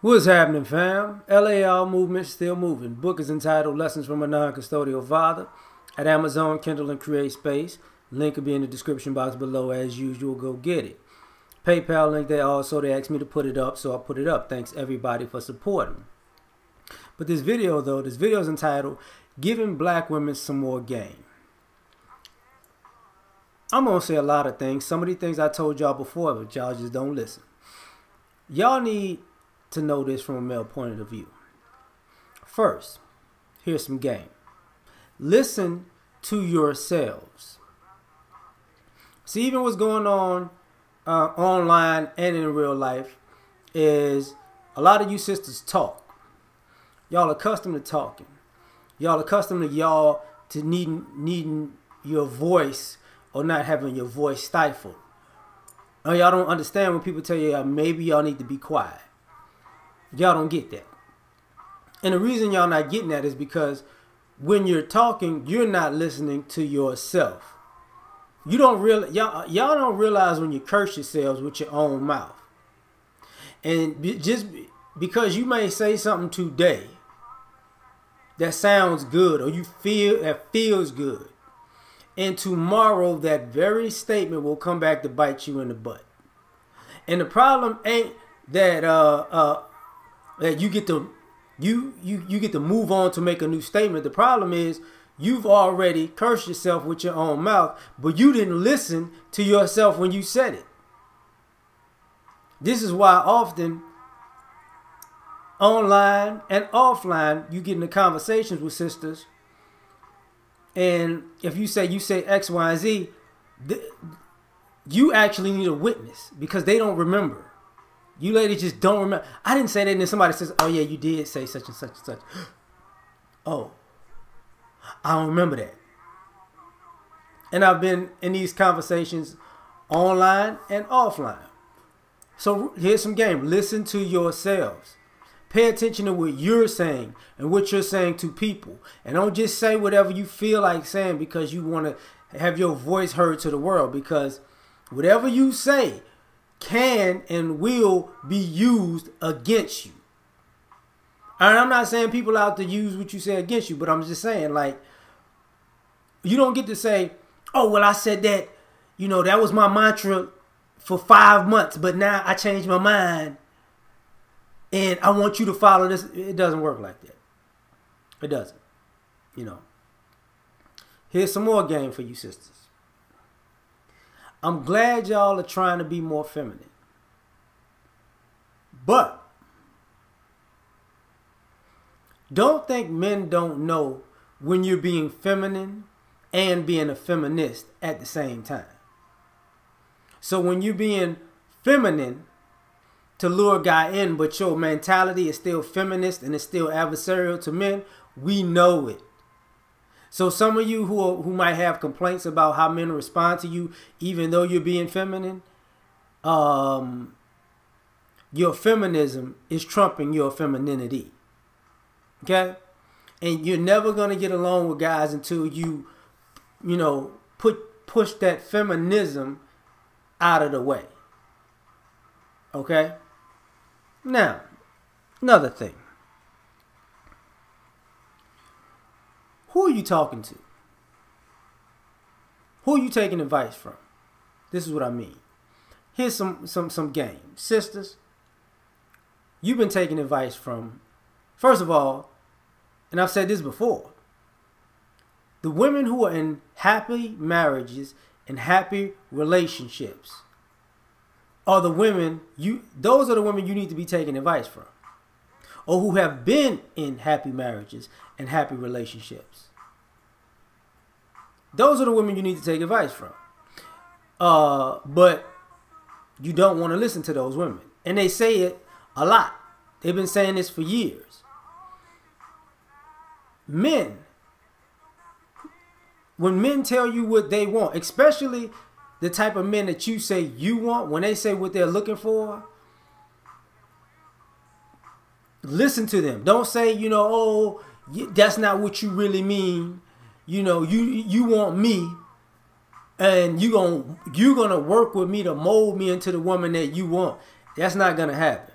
What's happening, fam? L.A.R. movement still moving. Book is entitled Lessons from a Non-Custodial Father at Amazon, Kindle, and Create Space. Link will be in the description box below as usual. Go get it. PayPal link there also. They asked me to put it up, so I put it up. Thanks everybody for supporting. But this video is entitled Giving Black Women Some More Game. I'm going to say a lot of things. Some of the things I told y'all before, but y'all just don't listen. Y'all need to know this from a male point of view. First, here's some game. Listen to yourselves. See, even what's going on online and in real life is a lot of you sisters talk. Y'all accustomed to talking. Y'all accustomed to needing your voice or not having your voice stifled. Or y'all don't understand when people tell you maybe y'all need to be quiet. Y'all don't get that. And the reason y'all not getting that is because when you're talking, you're not listening to yourself. You don't y'all don't realize when you curse yourselves with your own mouth. And just because you may say something today that sounds good or you feel that feels good, and tomorrow that very statement will come back to bite you in the butt. And the problem ain't that that you get to move on to make a new statement. The problem is you've already cursed yourself with your own mouth, but you didn't listen to yourself when you said it. This is why often online and offline you get into conversations with sisters, and if you say X, Y, and Z, you actually need a witness because they don't remember. You ladies just don't remember. I didn't say that, and then somebody says, oh yeah, you did say such and such and such. Oh, I don't remember that. And I've been in these conversations online and offline. So here's some game. Listen to yourselves. Pay attention to what you're saying and what you're saying to people. And don't just say whatever you feel like saying because you want to have your voice heard to the world. Because whatever you say can and will be used against you. And I'm not saying people out to use what you say against you, but I'm just saying, like, you don't get to say, oh, well, I said that, that was my mantra for 5 months, but now I changed my mind and I want you to follow this. It doesn't work like that. It doesn't. Here's some more game for you sisters. I'm glad y'all are trying to be more feminine. But don't think men don't know when you're being feminine and being a feminist at the same time. So when you're being feminine to lure a guy in, but your mentality is still feminist and it's still adversarial to men, we know it. So some of you who might have complaints about how men respond to you, even though you're being feminine, your feminism is trumping your femininity. Okay? And you're never going to get along with guys until you push that feminism out of the way. Okay? Now, another thing. Who are you talking to? Who are you taking advice from? This is what I mean. Here's some game. Sisters, you've been taking advice from, first of all, and I've said this before, the women who are in happy marriages and happy relationships are the women those are the women you need to be taking advice from. Or who have been in happy marriages and happy relationships. Those are the women you need to take advice from. But you don't want to listen to those women. And they say it a lot. They've been saying this for years. Men, when men tell you what they want, especially the type of men that you say you want, when they say what they're looking for, listen to them. Don't say, oh, that's not what you really mean. You want me, and you're gonna work with me to mold me into the woman that you want. That's not gonna happen.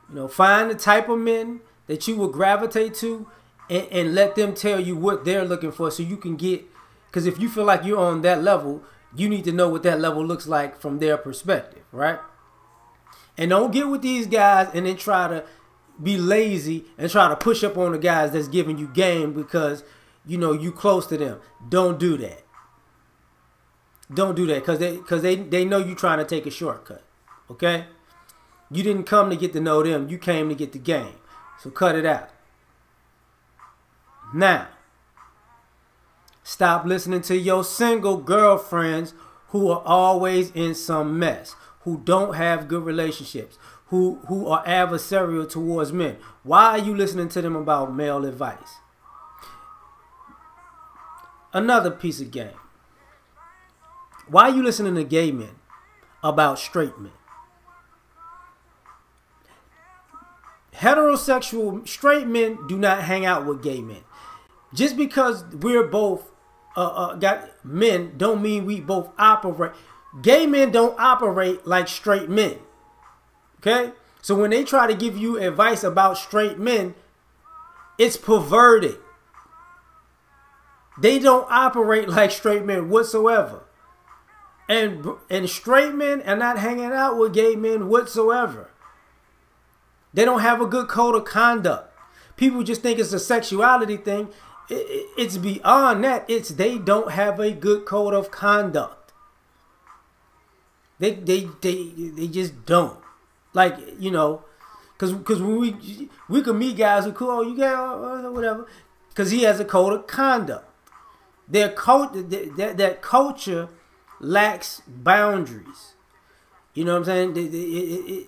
You know, find the type of men that you would gravitate to, and let them tell you what they're looking for, so you can get. Because if you feel like you're on that level, you need to know what that level looks like from their perspective, right? And don't get with these guys and then try to be lazy and try to push up on the guys that's giving you game because you close to them. Don't do that. Don't do that because they know you trying to take a shortcut. Okay? You didn't come to get to know them. You came to get the game. So cut it out. Now, stop listening to your single girlfriends who are always in some mess, who don't have good relationships, who are adversarial towards men. Why are you listening to them about male advice? Another piece of game. Why are you listening to gay men about straight men? Heterosexual straight men do not hang out with gay men. Just because we're both got men don't mean we both operate. Gay men don't operate like straight men. Okay? So when they try to give you advice about straight men, it's perverted. They don't operate like straight men whatsoever. And straight men are not hanging out with gay men whatsoever. They don't have a good code of conduct. People just think it's a sexuality thing. It's beyond that. They don't have a good code of conduct. They just don't. Like, because when we could meet guys who cool, you got whatever, because he has a code of conduct. That culture lacks boundaries. You know what I'm saying?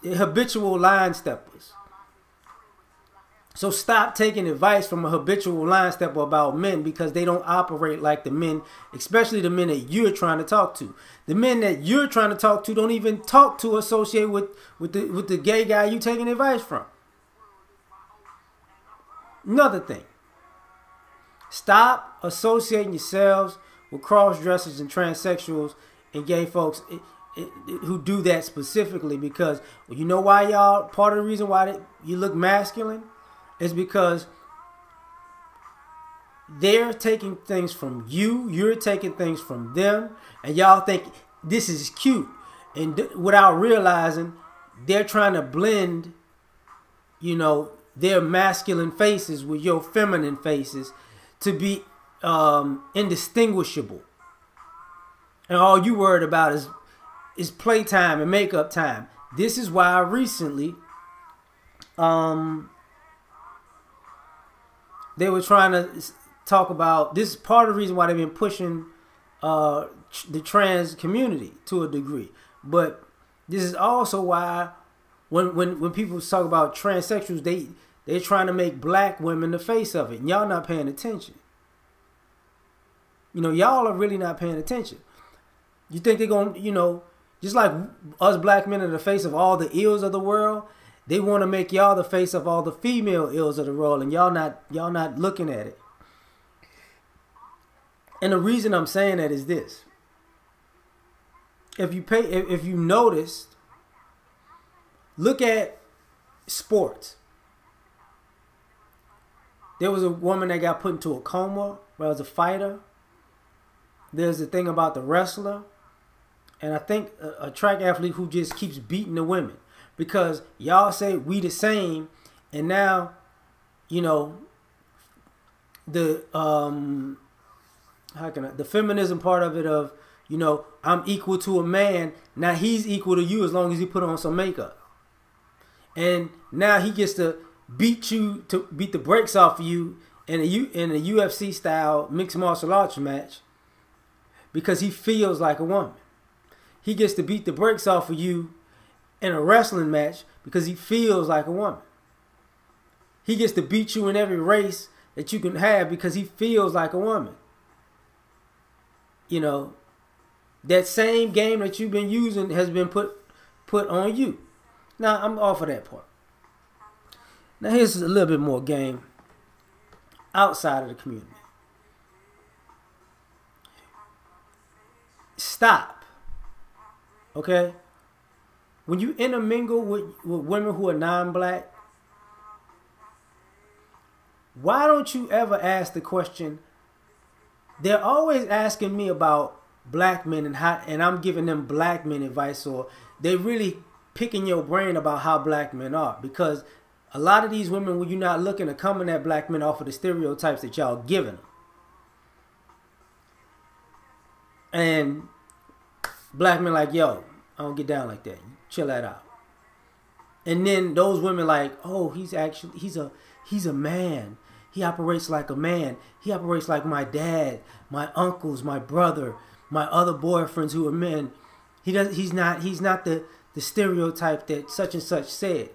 They're habitual line steppers. So stop taking advice from a habitual line stepper about men because they don't operate like the men, especially the men that you're trying to talk to. The men that you're trying to talk to don't even talk to associate with the gay guy you taking advice from. Another thing. Stop associating yourselves with cross-dressers and transsexuals and gay folks who do that specifically because you know why y'all, part of the reason why you look masculine is because they're taking things from you, you're taking things from them, and y'all think this is cute. And without realizing, they're trying to blend, their masculine faces with your feminine faces to be indistinguishable. And all you worried about is playtime and makeup time. This is why recently they were trying to talk about, this is part of the reason why they've been pushing the trans community to a degree. But this is also why when people talk about transsexuals, they're trying to make black women the face of it. And y'all not paying attention. Y'all are really not paying attention. You think they're going to, just like us black men are the face of all the ills of the world, they want to make y'all the face of all the female ills of the world, and y'all not looking at it. And the reason I'm saying that is this. If you noticed, look at sports. There was a woman that got put into a coma. There was a fighter. There's the thing about the wrestler. And I think a track athlete who just keeps beating the women. Because y'all say we the same. And now, the feminism part of it of, I'm equal to a man. Now he's equal to you as long as he put on some makeup. And now he gets to beat the brakes off of you in a UFC style mixed martial arts match because he feels like a woman. He gets to beat the brakes off of you in a wrestling match because he feels like a woman. He gets to beat you in every race that you can have because he feels like a woman. That same game that you've been using has been put on you. Now, I'm off of that part. Now, here's a little bit more game outside of the community. Stop. Okay? when you intermingle with women who are non-black, why don't you ever ask the question? They're always asking me about black men and I'm giving them black men advice, or they really picking your brain about how black men are, because a lot of these women, when you're not looking, are coming at black men off of the stereotypes that y'all giving them. And black men like, yo, I don't get down like that. Chill that out. And then those women like, oh, he's a man. He operates like a man. He operates like my dad, my uncles, my brother, my other boyfriends who are men. He's not the stereotype that such and such said.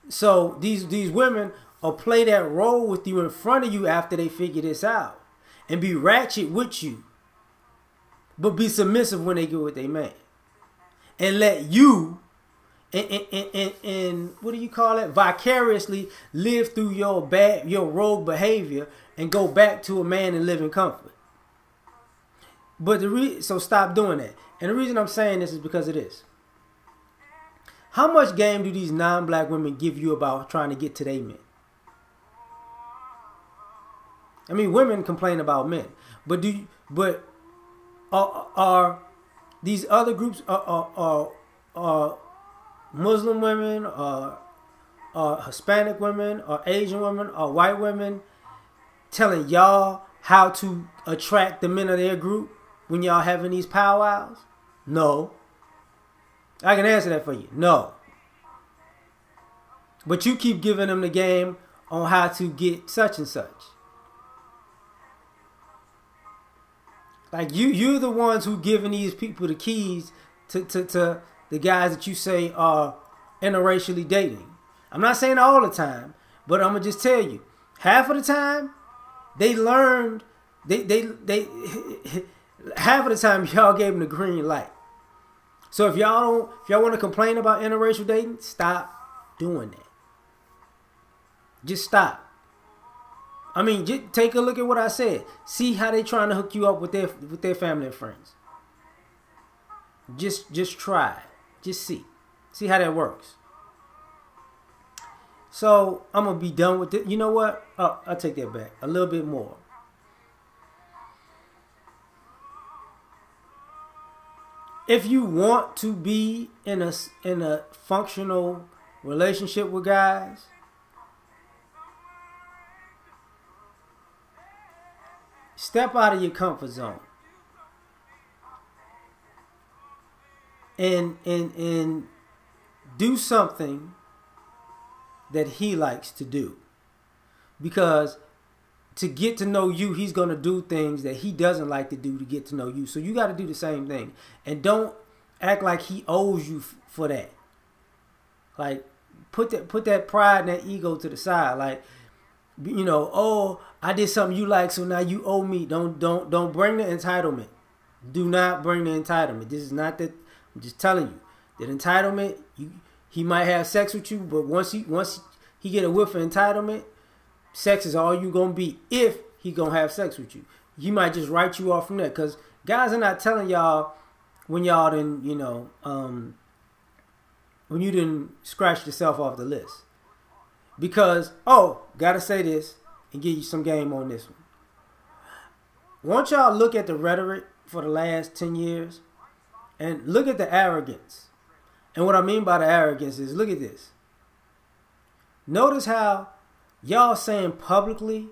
So these women will play that role with you in front of you after they figure this out, and be ratchet with you, but be submissive when they get what they man, and let you and what do you call it? Vicariously live through your rogue behavior and go back to a man and live in comfort. But so stop doing that. And the reason I'm saying this is because of this. How much game do these non-black women give you about trying to get to their men? I mean, women complain about men, but are these other groups are Muslim women, or Hispanic women, or Asian women, or white women telling y'all how to attract the men of their group when y'all having these powwows? No. I can answer that for you. No. But you keep giving them the game on how to get such and such. Like you're the ones who giving these people the keys to the guys that you say are interracially dating. I'm not saying all the time, but I'm gonna just tell you, half of the time they learned they half of the time y'all gave them the green light. So if y'all want to complain about interracial dating, stop doing that. Just stop. I mean, just take a look at what I said. See how they trying to hook you up with their family and friends. Just try. Just see how that works. So I'm gonna be done with it. You know what? Oh, I'll take that back a little bit more. If you want to be in a functional relationship with guys, step out of your comfort zone. And do something that he likes to do. Because to get to know you, he's going to do things that he doesn't like to do to get to know you. So you got to do the same thing. And don't act like he owes you for that. Like, put that pride and that ego to the side. Like, you know, oh, I did something you like, so now you owe me. Don't bring the entitlement. Do not bring the entitlement. This is not that. I'm just telling you, that entitlement. He might have sex with you, but once he get a whiff of entitlement, sex is all you gonna be if he gonna have sex with you. He might just write you off from that, because guys are not telling y'all when y'all done, you know, when you didn't scratch yourself off the list. Because, oh, gotta say this and give you some game on this one. Won't y'all look at the rhetoric for the last 10 years and look at the arrogance. And what I mean by the arrogance is, look at this. Notice how y'all saying publicly,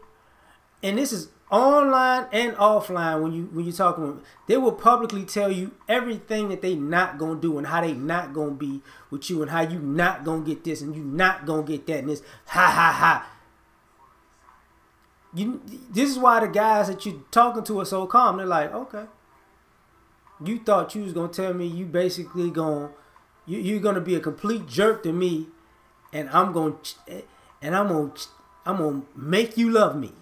and this is online and offline, when you talking, they will publicly tell you everything that they not gonna do and how they not gonna be with you and how you not gonna get this and you not gonna get that and this ha. This is why the guys that you talking to are so calm. They're like, okay, you thought you was gonna tell me you basically you're gonna be a complete jerk to me, and I'm gonna make you love me.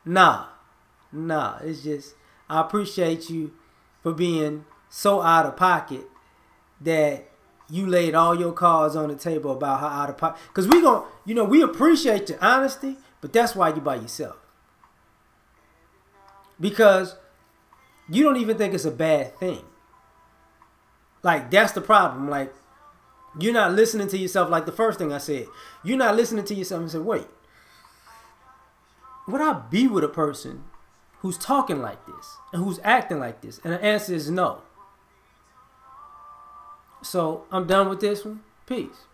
Nah, it's just, I appreciate you for being so out of pocket that you laid all your cards on the table about how out of pocket. Because we appreciate your honesty, but that's why you by yourself. Because you don't even think it's a bad thing. Like, that's the problem. Like, you're not listening to yourself. Like the first thing I said, you're not listening to yourself and say, wait, would I be with a person who's talking like this and who's acting like this? And the answer is no. So I'm done with this one. Peace.